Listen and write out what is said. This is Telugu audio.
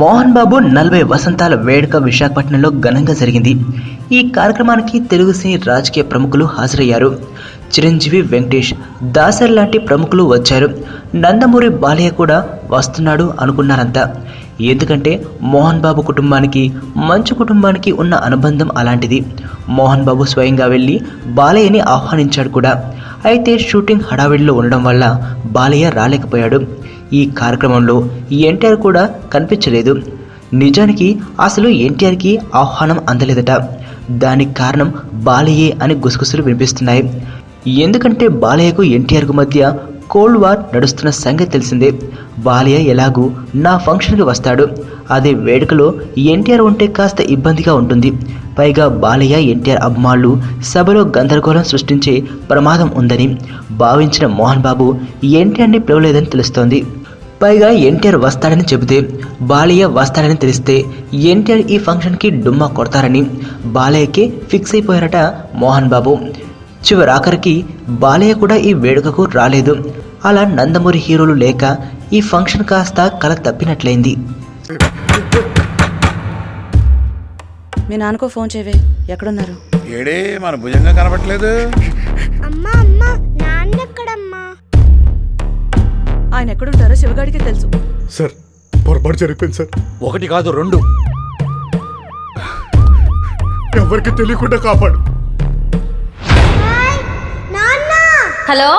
మోహన్ బాబు 40 వసంతాల వేడుక విశాఖపట్నంలో ఘనంగా జరిగింది. ఈ కార్యక్రమానికి తెలుగు సినీ రాజకీయ ప్రముఖులు హాజరయ్యారు. చిరంజీవి, వెంకటేష్, దాసరి లాంటి ప్రముఖులు వచ్చారు. నందమూరి బాలయ్య కూడా వస్తున్నాడు అనుకున్నారంతా. ఎందుకంటే మోహన్ బాబు కుటుంబానికి మంచు కుటుంబానికి ఉన్న అనుబంధం అలాంటిది. మోహన్ బాబు స్వయంగా వెళ్ళి బాలయ్యని ఆహ్వానించాడు కూడా. అయితే షూటింగ్ హడావిడిలో ఉండడం వల్ల బాలయ్య రాలేకపోయాడు. ఈ కార్యక్రమంలో ఎన్టీఆర్ కూడా కనిపించలేదు. నిజానికి అసలు ఎన్టీఆర్కి ఆహ్వానం అందలేదట. దానికి కారణం బాలయ్యే అని గుసగుసలు వినిపిస్తున్నాయి. ఎందుకంటే బాలయ్యకు ఎన్టీఆర్కు మధ్య కోల్డ్ వార్ నడుస్తున్న సంగతి తెలిసిందే. బాలయ్య ఎలాగూ నా ఫంక్షన్కి వస్తాడు, అదే వేడుకలో ఎన్టీఆర్ ఉంటే కాస్త ఇబ్బందిగా ఉంటుంది. పైగా బాలయ్య ఎన్టీఆర్ అభిమానులు సభలో గందరగోళం సృష్టించే ప్రమాదం ఉందని భావించిన మోహన్ బాబు ఎన్టీఆర్ని పిలవలేదని తెలుస్తోంది. పైగా ఎన్టీఆర్ వస్తాడని చెబితే బాలయ్య వస్తాడని తెలిస్తే ఎన్టీఆర్ ఈ ఫంక్షన్కి డుమ్మా కొడతారని బాలయ్యకే ఫిక్స్ అయిపోయారట మోహన్ బాబు. చివరాఖరికి బాలయ్య కూడా ఈ వేడుకకు రాలేదు. అలా నందమూరి హీరోలు లేక ఈ ఫంక్షన్ కాస్త కల తప్పినట్లయింది. మీ నాన్నకో ఫోన్ చేయవే, ఎక్కడున్నారు? ఏడే మన భుజంగా కనబట్లేదు. అమ్మా అమ్మా నాన్న ఎక్కడమ్మా? ఆయన ఎక్కడుంటారో శివగాడికి తెలుసు. సార్ పొరపాటు జరిగిపోయింది సార్. 1 కాదు 2. ఎవరికి తెలియకుండా కాపాడు. నాన్న హలో